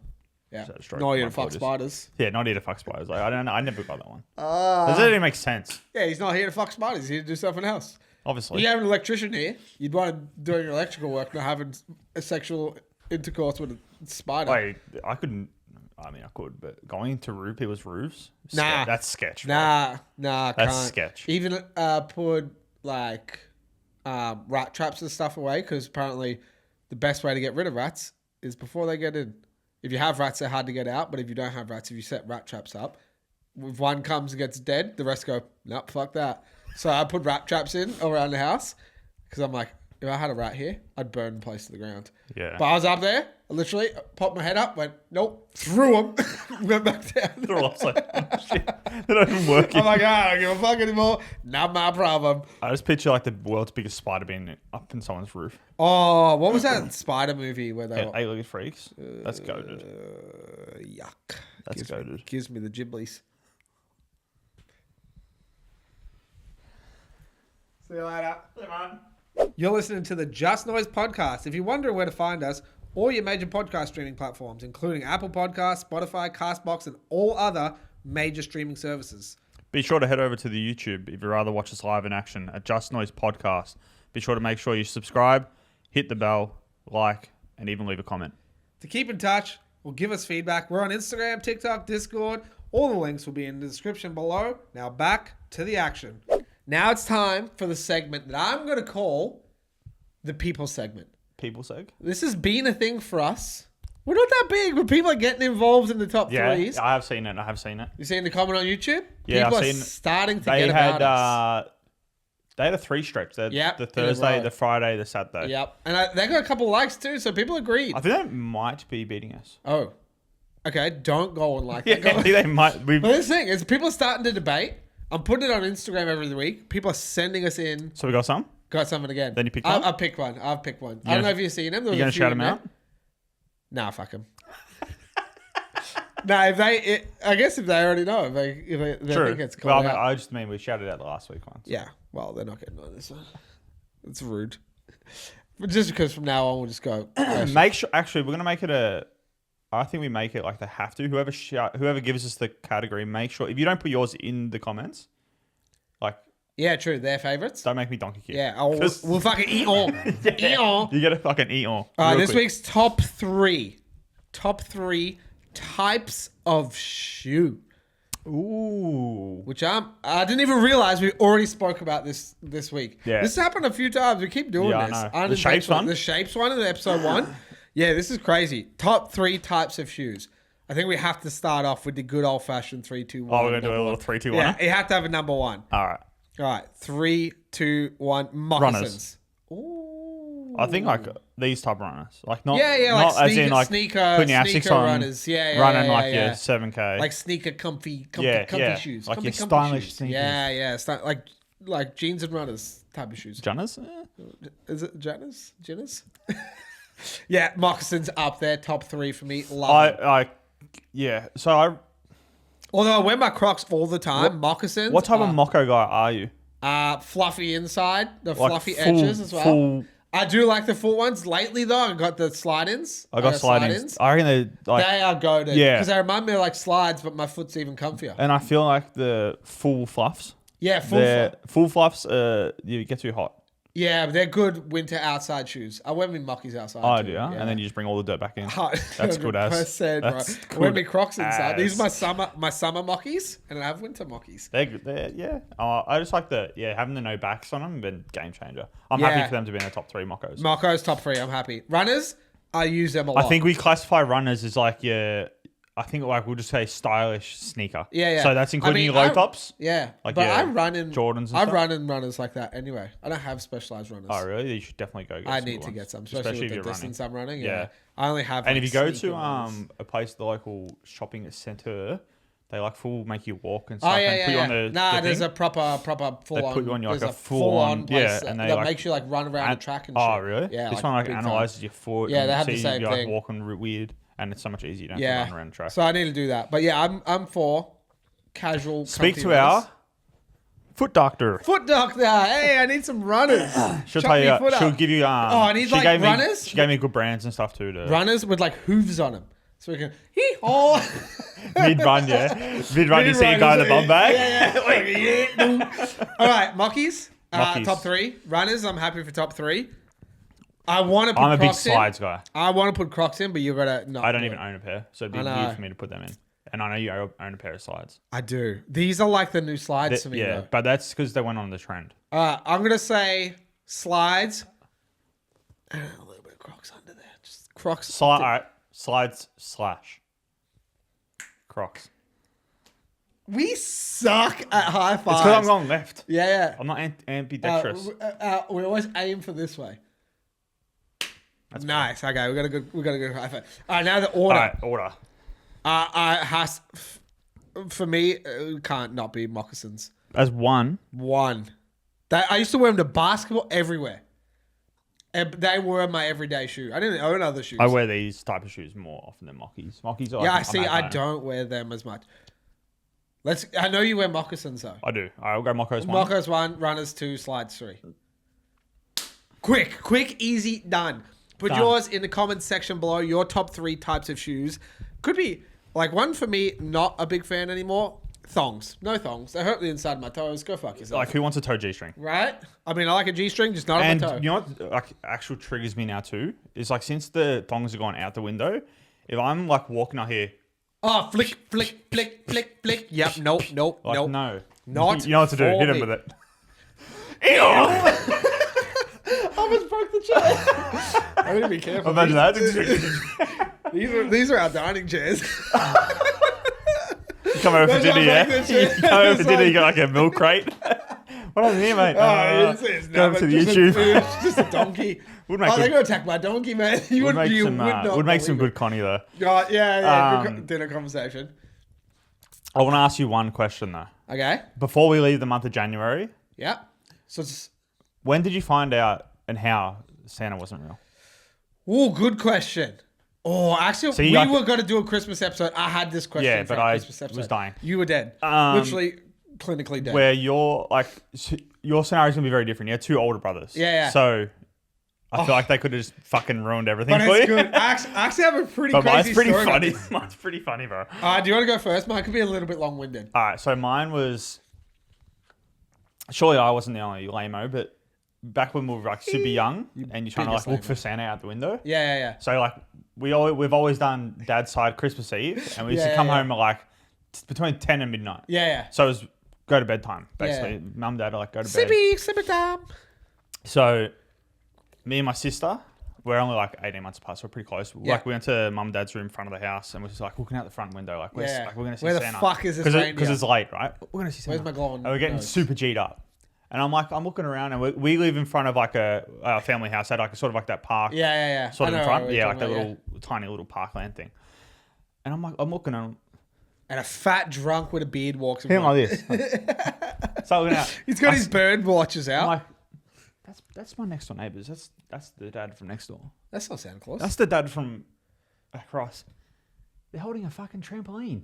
Yeah. Not here to fuck spiders. Yeah, not here to fuck spiders. Like, I don't know. I never got that one. Does that even make sense? Yeah, he's not here to fuck spiders. He's here to do something else. Obviously. You have an electrician here. You'd want to do your electrical work, not having a sexual intercourse with a spider. Wait, I couldn't... I mean, I could, but going into people's roofs? Nah. That's sketch. Nah, That's can't. sketch. Even put like rat traps and stuff away, because apparently the best way to get rid of rats is before they get in. If you have rats, they're hard to get out, but if you don't have rats, if you set rat traps up, if one comes and gets dead, the rest go, nope, fuck that. So I put rat traps in around the house, because I'm like, if I had a rat here, I'd burn the place to the ground. Yeah. But I was up there, I literally popped my head up, went, nope, threw them, went back down. They're all like, oh, shit. They're not even working. I'm like, I don't give a fuck anymore. Not my problem. I just picture like the world's biggest spider being up in someone's roof. Oh, what was that spider movie where they were... Eight-legged freaks. That's goated. Yuck. That's goated. Gives me the Ghiblies. See you later. Hey, man. You're listening to the Just Noise podcast. If you're wondering where to find us, all your major podcast streaming platforms, including Apple Podcasts, Spotify, CastBox, and all other major streaming services. Be sure to head over to the YouTube if you'd rather watch us live in action at Just Noise Podcast. Be sure to make sure you subscribe, hit the bell, like, and even leave a comment. To keep in touch or give us feedback, we're on Instagram, TikTok, Discord. All the links will be in the description below. Now back to the action. Now it's time for the segment that I'm going to call the people segment. People seg? This has been a thing for us. We're not that big, but people are getting involved in the top threes. Yeah, I have seen it. You seen the comment on YouTube? Yeah, people I've are seen. Starting to get about us. They had a 3 stretch. Yep, the Thursday, the Friday, the Saturday. Yep, and they got a couple of likes too, so people agreed. I think they might be beating us. Oh, okay. Don't go and like Yeah, that. I think they might. But this thing is, people are starting to debate. I'm putting it on Instagram every week. People are sending us in. So we got some? Got something again. Then you pick one? I've picked one. I don't know if you've seen them. You going to shout them out? Nah, fuck them. Nah, I guess if they already know, if they think it's cool. Well, I just mean we shouted out the last week one. So. Yeah, well, they're not getting on this one. It's rude. But just because from now on we'll just go. Make sure. Actually, we're gonna make it I think we make it like they have to. Whoever gives us the category, make sure if you don't put yours in the comments, like yeah, true, their favorites. Don't make me donkey kick. Yeah, we'll fucking eat all. Yeah. Eat all. You gotta fucking eat all. This week's top three types of shoe. Ooh. Which I didn't even realize we already spoke about this week. Yeah. This happened a few times. We keep doing this. I know. The shapes one? The shapes one in episode 1. Yeah, this is crazy. Top 3 types of shoes. I think we have to start off with the good old fashioned 3, 2, 1. Oh, we're going to do a little 3, 2, 1? Yeah, you have to have a number 1. All right. 3, 2, 1. Moccasins. Ooh. I think like these type of runners. Like not, like not sneaker, as in like sneaker, putting your Asics on, runners. running like your 7K. Like sneaker comfy shoes. Like your comfy stylish shoes. sneakers. Yeah. Like jeans and runners type of shoes. Junners? Is it Janners? Jinners? Yeah, moccasins up there, top 3 for me. Love yeah. So although I wear my Crocs all the time, moccasins. What type of mocco guy are you? Fluffy inside, the like fluffy edges as well. I do like the full ones. Lately though, I got the slide-ins. I got slide-ins. I reckon they are goated. Yeah. Because they remind me of like slides, but my foot's even comfier. And I feel like the full fluffs. Yeah, full fluffs, you get too hot. Yeah, they're good winter outside shoes. I wear my Mockies outside. Oh, too. do you? Yeah. And then you just bring all the dirt back in. Oh, That's good as. 100%, bro. That's I wear good my Crocs inside. These are as. my summer Mockies, and I have winter Mockies. They're good. Yeah. I just like having the no backs on them, been game changer. I'm Yeah. happy for them to be in the top 3 Moccos. Moccos top 3. I'm happy. Runners, I use them a lot. I think we classify runners as like I think like we'll just say stylish sneaker. Yeah. So that's including your low tops. Yeah, Like, but yeah, I run in Jordans and I stuff? run in runners like that anyway. I don't have specialized runners. Oh really? You should definitely go get I some need good to ones. get some, especially with if the you're distance I'm running. Yeah. Yeah, I only have. And like, if you go sneaker to runners. a place, the local shopping center, they like full make you walk and stuff. Oh yeah, and put you on the there's thing. a proper full on. Put you on like there's a full on place and they that like makes you like run around the track and shit. Oh really? Yeah. This one like big time. analyzes your foot. Yeah, and they have the sees same you like thing. walking weird, and it's so much easier. You don't have to run around the track. So I need to do that. But yeah, I'm for casual. Speak comfy to runners. our foot doctor. foot doctor. Hey, I need some runners. She'll Chop tell me you. foot up. She'll give you. I need, she like, gave me, runners? She gave me good brands and stuff too. Runners with like hooves on them, so we can hee-haw. Mid run, yeah. Mid run, you see a guy in the bum bag. Yeah. All right, Mockies. Mockies. Top 3 runners. I'm happy for top 3. I want to put I'm a big Crocs in. slides guy. I want to put Crocs in, but you gotta not. I don't do even it. own a pair, so it'd be I know. weird for me to put them in. And I know you own a pair of slides. I do. These are like the new slides to me. Yeah, Though. but that's because they went on the trend. I'm gonna say slides. And a little bit of Crocs under there. Just Crocs. All right, slides / Crocs. We suck at high fives. It's because I'm going left. Yeah. I'm not ambidextrous. We always aim for this way. That's nice. Okay, we got a good high five. All right, now the All order. right, order. For me, it can't not be moccasins. As one. I used to wear them to basketball everywhere. And they were my everyday shoe. I didn't own other shoes. I wear these type of shoes more often than Mockies. Mockies are Yeah, like, I see. I don't wear them as much. I know you wear moccasins though. I do. I'll go Moccos 1. Moccos 1, runners 2, slides 3. Quick, easy, done. Put Done. yours in the comments section below. Your top 3 types of shoes. Could be like one for me. Not a big fan anymore. Thongs. No thongs. They hurt the inside of my toes. Go fuck yourself. Like, who wants a toe G-string? Right? I mean, I like a G-string, just not And on my toe. you know what like actual triggers me now too? Is like since the thongs have gone out the window, if I'm like walking out here, Oh, flick. Yep, nope. like no. Not You know what to do. for Hit him me. with it. Almost broke the chair. I need to be careful. Imagine that. These are our dining chairs. You come over for Those dinner, are yeah? like this, You yeah. come over for It's dinner, you like- got like a milk crate. What happened here, mate? It's Go over to the just YouTube. It's just a donkey. Would make Oh, they're good- going to attack my donkey, man. You would make you some, not would make some believe good Connie though. it. Yeah. Um, Good dinner conversation. I want to ask you one question though. Okay. Before we leave the month of January, Yeah. So it's... when did you find out and how Santa wasn't real? Oh, good question. Oh, actually, See, we like- were going to do a Christmas episode. I had this question Yeah, for but our I Christmas episode. was dying. You were dead. Literally, clinically dead. Where your scenario is gonna be very different. You have 2 older brothers. Yeah. So I feel like they could have just fucking ruined everything But for it's you. good. I actually have a pretty But crazy mine's pretty story about funny. this. Mine's pretty funny, bro. Do you want to go first? Mine could be a little bit long-winded. All right, so mine was. Surely I wasn't the only lame-o, but back when we were like super young and you're trying to like biggest look lame-o. for Santa out the window. Yeah. So like we've always done Dad's side Christmas Eve, and we used to Yeah, come yeah. home at like between 10 and midnight. Yeah. So it was go to bed time basically. Yeah. Mum, Dad are like go to bed. Sippy time. So me and my sister, we're only like 18 months apart, so we're pretty close. Yeah. Like we went to Mum and Dad's room in front of the house, and we're just like looking out the front window, like, Yeah. like we're gonna see Where the Santa. fuck is this Because reindeer? it's late, right? We're gonna see Santa. Where's my glowing And we're getting nose? super G'd up, and I'm looking around, and we live in front of like a family house, had like a sort of like that park, Yeah. sort of I in know front, what you're yeah, like that talking little tiny little parkland thing. And I'm looking at him, And a fat drunk with a beard walks in him front. like this. So looking out. He's got his bird watches I'm out. like, that's my next door neighbours. That's the dad from next door. That's not Santa Claus. That's the dad from across. They're holding a fucking trampoline.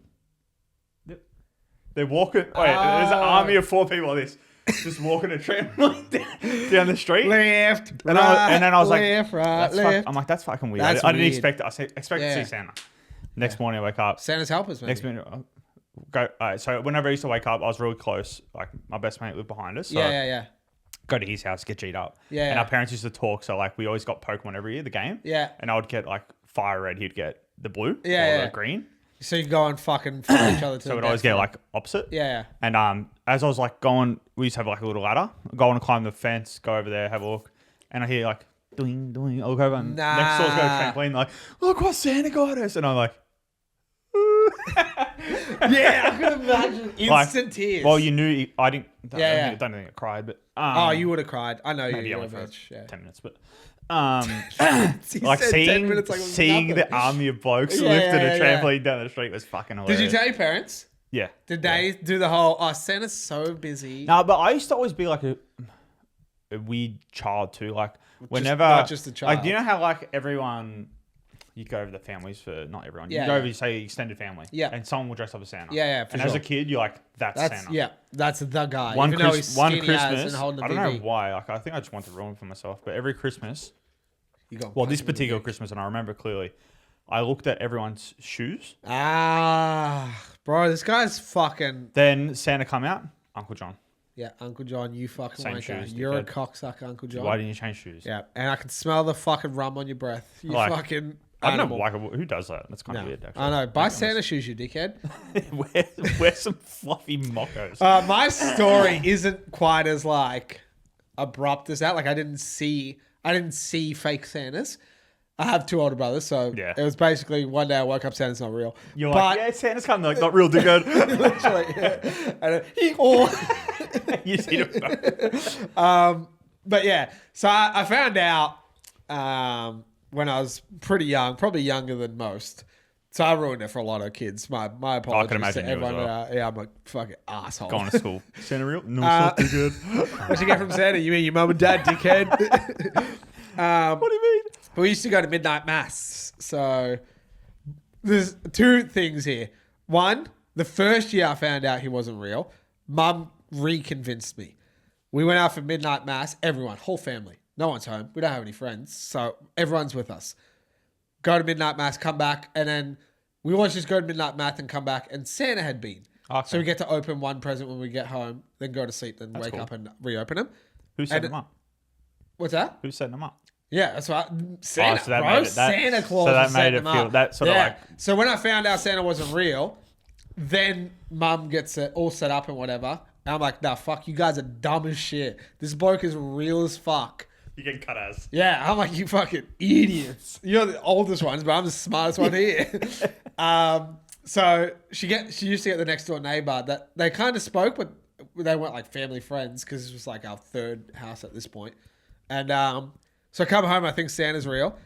They're walking. Wait, there's an army of 4 people like this, just walking a trampoline down the street. Left, And then I was like, that's left. I'm like, that's fucking weird. That's I didn't weird. expect it. I expected Yeah. to see Santa. Next morning, I wake up. Santa's helpers, maybe. Next minute, go. All right, so whenever I used to wake up, I was really close. Like my best mate lived behind us. So Yeah. go to his house, get G'd up. Yeah. And our parents used to talk. So like we always got Pokemon every year, the game. Yeah. And I would get like fire red. He'd get the blue or Yeah. the green. So you go and fucking fight each other. So we'd always get like opposite. Yeah. And as I was like going, we used to have like a little ladder. Go and climb the fence, go over there, have a look. And I hear like, doing, doing. I'll go over and next door's got a trampoline. Like, look what Santa got us. And I'm like, yeah, I could imagine instant tears. well, you knew I didn't. Yeah. Don't think I cried, but you would have cried. I know maybe you. only You're a for bitch. Yeah. 10 minutes, but He like said 10 seeing minutes like it was seeing nothing. the army of blokes Yeah, lifting yeah, a yeah. trampoline down the street was fucking hilarious. Did you tell your parents? Yeah. Did they do the whole? Oh, Santa's so busy. No, but I used to always be like a weird child too. Like whenever, not just a child. Like, do you know how like everyone, you go over the families for not everyone. Yeah, you go over, yeah. you say extended family. Yeah. And someone will dress up as Santa. Yeah, for and sure. as a kid, you're like, that's Santa. Yeah, that's the guy. One, Even though he's one skinny as Christmas, and holding the I don't BB. know why. Like I think I just want to ruin it for myself. But every Christmas, You got well, this punched in the particular dick. Christmas, and I remember clearly, I looked at everyone's shoes. Bro, this guy's fucking. Then Santa come out, Uncle John. Yeah, Uncle John, you fucking Same wanker. shoes, You're a dickhead. cocksucker, Uncle John. Why didn't you change shoes? Yeah, and I can smell the fucking rum on your breath. You Like, fucking. I don't animal. know like who does that. That's kind of No. weird. Actually. I know. Buy To be Santa shoes, you dickhead. honest. wear some fluffy mockos. My story isn't quite as like abrupt as that. Like I didn't see fake Santas. I have two older brothers, so Yeah. it was basically one day I woke up, Santa's not real. You're but, like, yeah, Santa's coming. Like, not real, dickhead. literally, yeah. And You see him. but yeah, so I found out when I was pretty young, probably younger than most. So I ruined it for a lot of kids. My apologies imagine to you as everyone. well. Yeah, I'm a fucking asshole. Going to school. Santa real? No, it's not too good. What'd you get from Santa? You mean your mum and dad, dickhead? What do you mean? But we used to go to midnight mass. So there's two things here. One, the first year I found out he wasn't real, Mum reconvinced me. We went out for midnight mass. Everyone, whole family. No one's home. We don't have any friends. So everyone's with us. Go to midnight mass, come back. And then we always just go to midnight mass and come back. And Santa had been. Okay. So we get to open one present when we get home, then go to sleep, then wake cool. up and reopen them. Who set And- them up? What's that? Who's setting them up? Yeah, that's right. Santa, so that bro. made it- Santa Claus. so that was made setting it them feel- up. that sort of like- So when I found out Santa wasn't real, then Mum gets it all set up and whatever. And I'm like, nah, fuck, you guys are dumb as shit. This bloke is real as fuck. You get cut as. Yeah, I'm like, you fucking idiots. You're the oldest ones, but I'm the smartest one here. So she used to get the next door neighbor that they kind of spoke, but they weren't like family friends because it was like our third house at this point. And so I come home, I think Santa's real,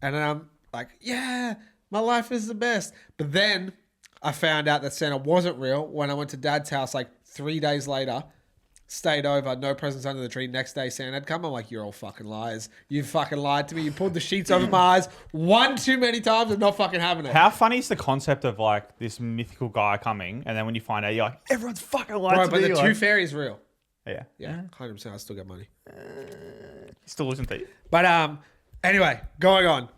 and then I'm like, yeah, my life is the best. But then I found out that Santa wasn't real when I went to Dad's house like 3 days later. Stayed over, no presents under the tree. Next day, Santa had come. I'm like, you're all fucking liars. You fucking lied to me. You pulled the sheets over my eyes one too many times and not fucking having it. How funny is the concept of like this mythical guy coming, and then when you find out, you're like, everyone's fucking lying Bro, to but me. the Like, tooth fairy is real. yeah. Yeah, 100%. I still get money. Still losing teeth. But anyway, going on.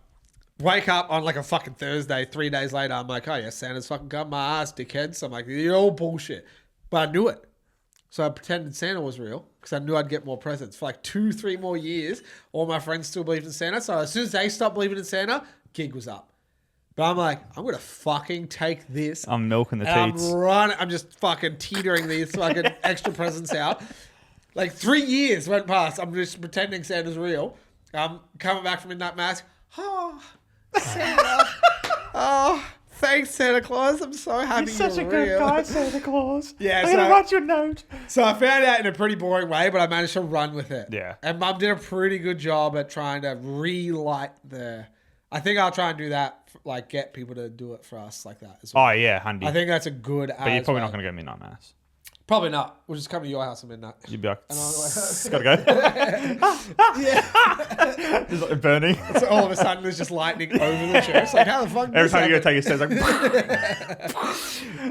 Wake up on like a fucking Thursday, 3 days later. I'm like, oh yeah, Santa's fucking got my ass, dickheads. I'm like, you're all bullshit. But I knew it. So I pretended Santa was real because I knew I'd get more presents. For like 2-3 more years, all my friends still believed in Santa. So as soon as they stopped believing in Santa, gig was up. But I'm like, I'm going to fucking take this. I'm milking the and teats. I'm running. I'm just fucking teetering these fucking extra presents out. Like 3 years went past. I'm just pretending Santa's real. I'm coming back from midnight mass. Oh, Santa. Oh, thanks, Santa Claus. I'm so happy you're real. Santa Claus. Yeah, I'm gonna so- write you a note. So I found out in a pretty boring way, but I managed to run with it. Yeah. And Mum did a pretty good job at trying to relight the... I think I'll try and do that, like get people to do it for us like that as well. Oh yeah, Hundy. I think that's a good... But you're probably not gonna go midnight mass. Probably not. We'll just come to your house at midnight. You'd be like, And I'll gotta go. Yeah. Just like burning. So all of a sudden there's just lightning over the church. Like, how the fuck did Every this time you go happen? take a stairs,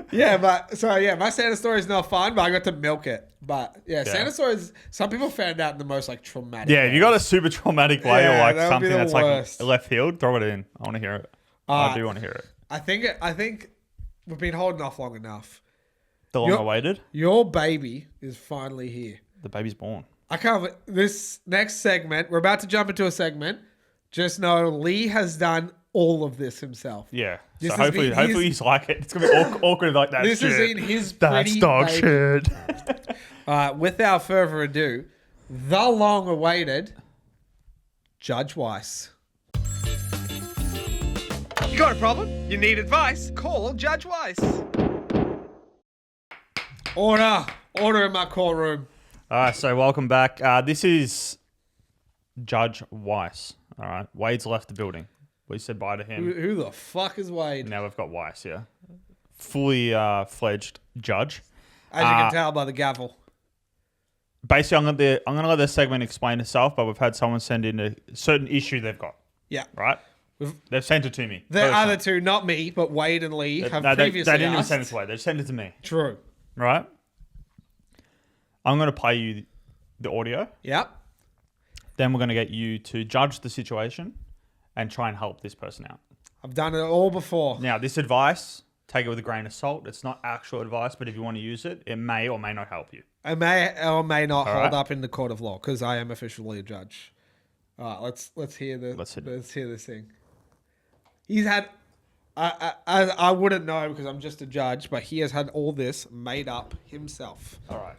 like, Yeah, but so yeah, my Santa story is not fun, but I got to milk it. But yeah, Santa stories. Some people found out in the most like traumatic. yeah, if you got a super traumatic way Yeah, or like that would be something the that's worst. like left field, throw it in. I want to hear it. I do want to hear it. I think we've been holding off long enough. The long awaited. Your baby is finally here. The baby's born. I can't. This next segment, we're about to jump into a segment. Just know Lee has done all of this himself. Yeah. This So has hopefully, been hopefully he's like it. It's gonna be awkward like that. This shit. is in his That's pretty dog baby. shit. Without further ado, the long-awaited Judge Wice. You got a problem? You need advice? Call Judge Wice. Order in my courtroom. All right. So welcome back. This is Judge Wice. All right. Wade's left the building. We said bye to him. Who the fuck is Wade? Now we've got Wice. Yeah. Fully fledged judge. As you can tell by the gavel. Basically, I'm gonna let this segment explain itself, but we've had someone send in a certain issue they've got. Yeah. Right. They've sent it to me. The other two, not me, but Wade and Lee, have previously they didn't even asked. send it to Wade. They sent it to me. True. Right. I'm gonna play you the audio. Yep. Then we're gonna get you to judge the situation and try and help this person out. I've done it all before. Now, this advice, take it with a grain of salt. It's not actual advice, but if you want to use it, it may or may not help you. I may or may not All hold right. up in the court of law because I am officially a judge. All right, let's hear let's hear this thing. He's had I wouldn't know because I'm just a judge, but he has had all this made up himself. All right.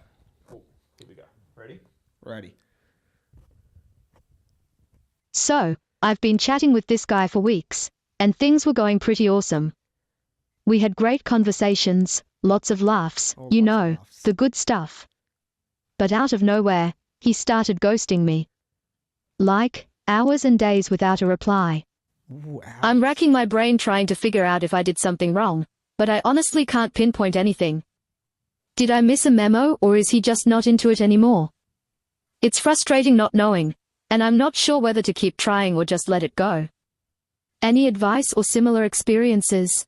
Cool. Here we go. Ready? Ready. So, I've been chatting with this guy for weeks, and things were going pretty awesome. We had great conversations, lots of laughs, Oh, you lots of know, laughs. the good stuff. But out of nowhere, he started ghosting me. Like, hours and days without a reply. Ooh, ouch. I'm racking my brain trying to figure out if I did something wrong, but I honestly can't pinpoint anything. Did I miss a memo or is he just not into it anymore? It's frustrating not knowing, and I'm not sure whether to keep trying or just let it go. Any advice or similar experiences?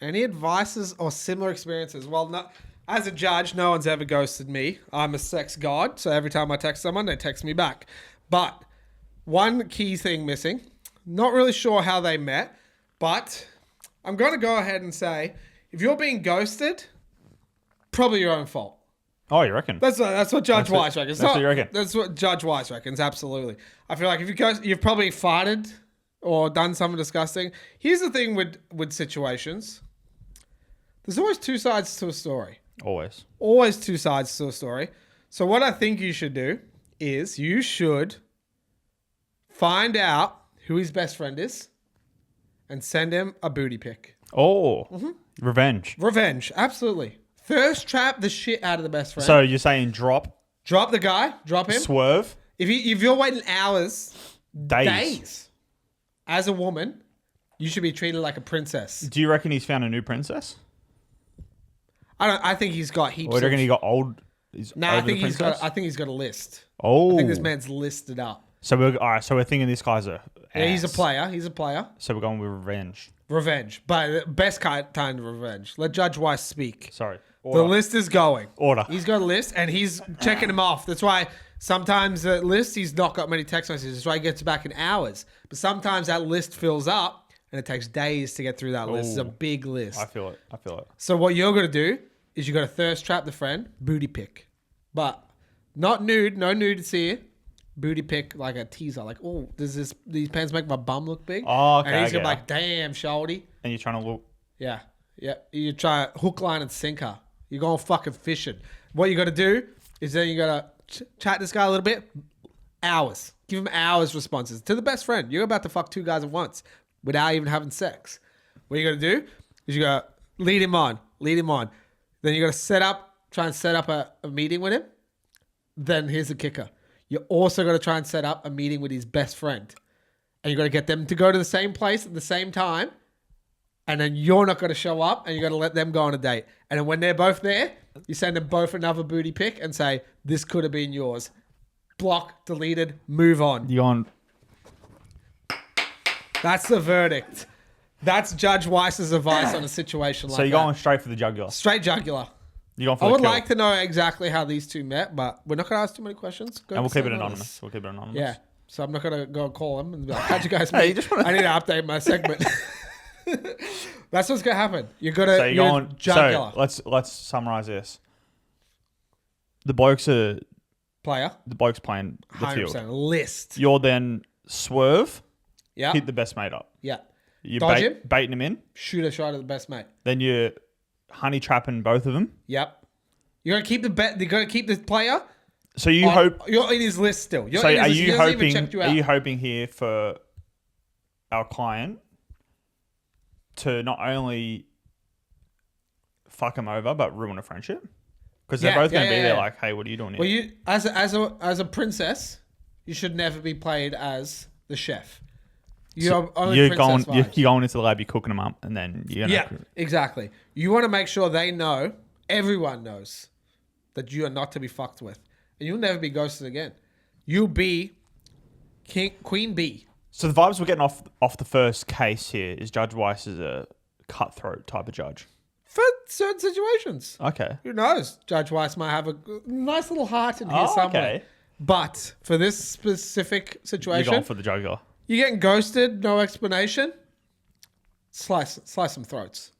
Any advices or similar experiences? Well, no, as a judge, no one's ever ghosted me. I'm a sex god, so every time I text someone, they text me back. But one key thing missing. Not really sure how they met, but I'm going to go ahead and say, if you're being ghosted, probably your own fault. Oh, you reckon? That's what Judge Wice reckons. That's what you reckon? That's what Judge Wice reckons. Absolutely. I feel like if you ghost, you've probably farted or done something disgusting. Here's the thing with situations. There's always two sides to a story. Always. Always two sides to a story. So what I think you should do is you should find out who his best friend is and send him a booty pic. Oh, revenge. Revenge. Absolutely. Thirst trap the shit out of the best friend. So you're saying drop, Drop the guy. Drop him. swerve, If you're waiting hours, days. as a woman, you should be treated like a princess. Do you reckon he's found a new princess? I think he's got heaps. Or do you reckon he got old? He's Nah, I over the think he's princess? got. I think he's got a list. Oh, I think this man's listed up. So we're all right. So we're thinking this guy's a. Yeah, he's a ass. player. He's a player. So we're going with revenge. Revenge, but the best kind of revenge. Let Judge Weiss speak. Sorry. The Order. list is going. Order. He's got a list and he's checking them off. That's why sometimes the list, he's not got many text messages. That's why he gets back in hours. But sometimes that list fills up and it takes days to get through that list. It's a Ooh. big list. I feel it. I feel it. So what you're going to do is you got to thirst trap the friend, booty pick. But not nude, no nudity here. Booty pick like a teaser. Like, oh, does these pants make my bum look big? Oh, okay, And he's going to be I like, damn, shorty. And you're trying to look. Yeah. Yeah. You try hook, line, and sinker. You're going fucking fishing. What you got to do is then you got to chat this guy a little bit. Hours. Give him hours responses to the best friend. You're about to fuck two guys at once without even having sex. What you got to do is you got to lead him on. Lead him on. Then you got to try and set up a meeting with him. Then here's the kicker. You also got to try and set up a meeting with his best friend. And you got to get them to go to the same place at the same time. And then you're not going to show up and you got to let them go on a date. And then when they're both there, you send them both another booty pic and say, this could have been yours. Block, deleted, move on. You on? That's the verdict. That's Judge Weiss's advice on a situation like So that. you're going straight for the jugular. Straight jugular. You're going for I the would kill. like to know exactly how these two met, but we're not going to ask too many questions. Go And we'll to keep it someone anonymous. else. We'll keep it anonymous. Yeah. So I'm not going to go call him and be like, how'd you guys Hey, meet? you just wanna- I need to update my segment. That's what's going to happen. You're going to So you're going. jugular. So let's summarize this. The blokes are player. The bloke's playing the 100%. field. List. You're then swerve, Yeah. hit the best mate up. Yeah. You're Dodge him. baiting him in. Shoot a shot at the best mate. Then you're honey trapping both of them. Yep. You got to keep you got to keep the player. So you hope. You're in his list still. You're So in his are list. you He hasn't even hoping? checked you Are out. you hoping here for our client to not only fuck him over but ruin a friendship? Because they're both going to be there like, hey, what are you doing here? Well, you as a princess, you should never be played as the chef. You're going into the lab, you're cooking them up, and then you're gonna. Yeah, exactly. You want to make sure they know, everyone knows, that you are not to be fucked with, and you'll never be ghosted again. You'll be Queen Bee. So the vibes we're getting off the first case here is Judge Wice is a cutthroat type of judge. For certain situations. Okay. Who knows? Judge Wice might have a nice little heart in here somewhere. Okay. But for this specific You're situation, going for the jugular. you're getting ghosted, no explanation. Slice some throats.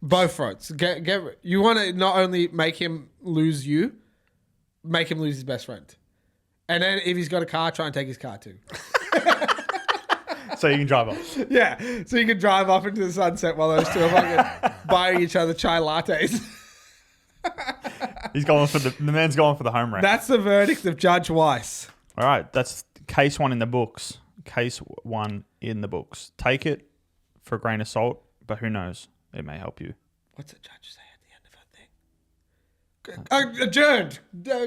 Both throats. You want to not only make him lose you, make him lose his best friend. And then if he's got a car, try and take his car too. So you can drive off. Yeah. So you can drive off into the sunset while those two are fucking buying each other chai lattes. He's going for the man's going for the home wreck. That's the verdict of Judge Wice. All right, that's case one in the books. Case one in the books. Take it for a grain of salt, but who knows? It may help you. What's the judge say at the end of her thing? Adjourned.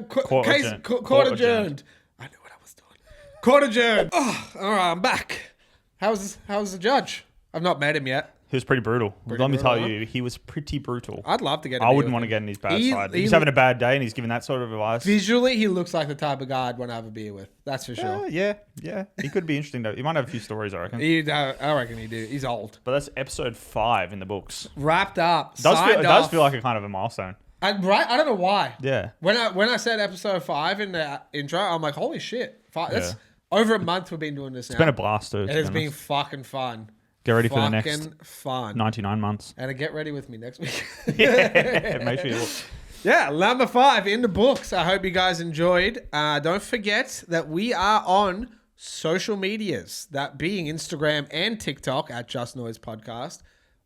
Court adjourned. Court adjourned. I knew what I was doing. Court adjourned. Oh, all right, I'm back. How's the judge? I've not met him yet. He was pretty brutal. Let me tell brutal, you, he was pretty brutal. I'd love to get him. I wouldn't want to get in his bad side. He's having a bad day and he's giving that sort of advice. Visually, he looks like the type of guy I'd want to have a beer with. That's for sure. Yeah. He could be interesting though. He might have a few stories, I reckon. I reckon he do. He's old. But that's episode 5 in the books. Wrapped up. It does feel like a kind of a milestone. Right? I don't know why. Yeah. When I said episode 5 in the intro, I'm like, holy shit. That's over a month we've been doing this now. It's been a blast, dude. It has been fucking fun. Get ready for the next fucking fun. 99 months. And get ready with me next week. Yeah, make sure you look. Yeah, number 5 in the books. I hope you guys enjoyed. Don't forget that we are on social medias, that being Instagram and TikTok at Just Noise Podcast.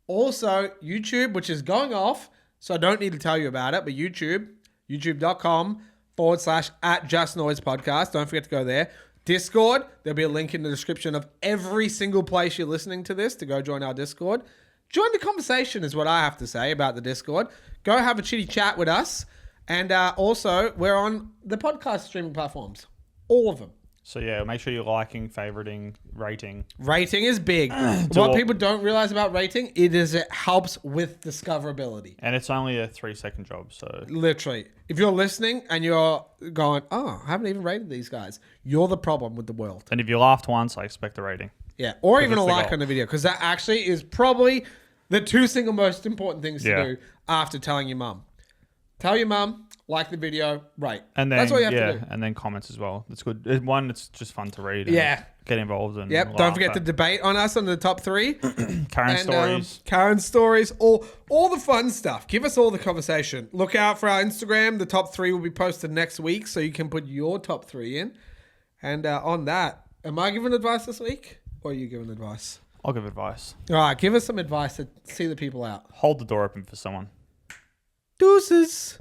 Also, YouTube, which is going off, so I don't need to tell you about it, but youtube.com/at Just Noise Podcast. Don't forget to go there. Discord, there'll be a link in the description of every single place you're listening to this to go join our Discord. Join the conversation is what I have to say about the Discord. Go have a chitty chat with us. And also, we're on the podcast streaming platforms. All of them. So yeah, make sure you're liking, favoriting, rating. Rating is big. What people don't realize about rating, it helps with discoverability. And it's only a 3-second job, so... Literally. If you're listening and you're going, oh, I haven't even rated these guys, you're the problem with the world. And if you laughed once, I expect a rating. Yeah. Or even a it's the like goal. on the video, because that actually is probably the 2 single most important things to do after telling your mum. Tell your mum, like the video, rate. And then, that's all you have to do. And then comments as well. It's good. One, it's just fun to read. And get involved and Yep. Don't forget to debate on us on the top 3. Karen stories. Karen stories. All the fun stuff. Give us all the conversation. Look out for our Instagram. The top 3 will be posted next week, so you can put your top 3 in. And on that, am I giving advice this week, or are you giving advice? I'll give advice. All right. Give us some advice to see the people out. Hold the door open for someone. Deuces.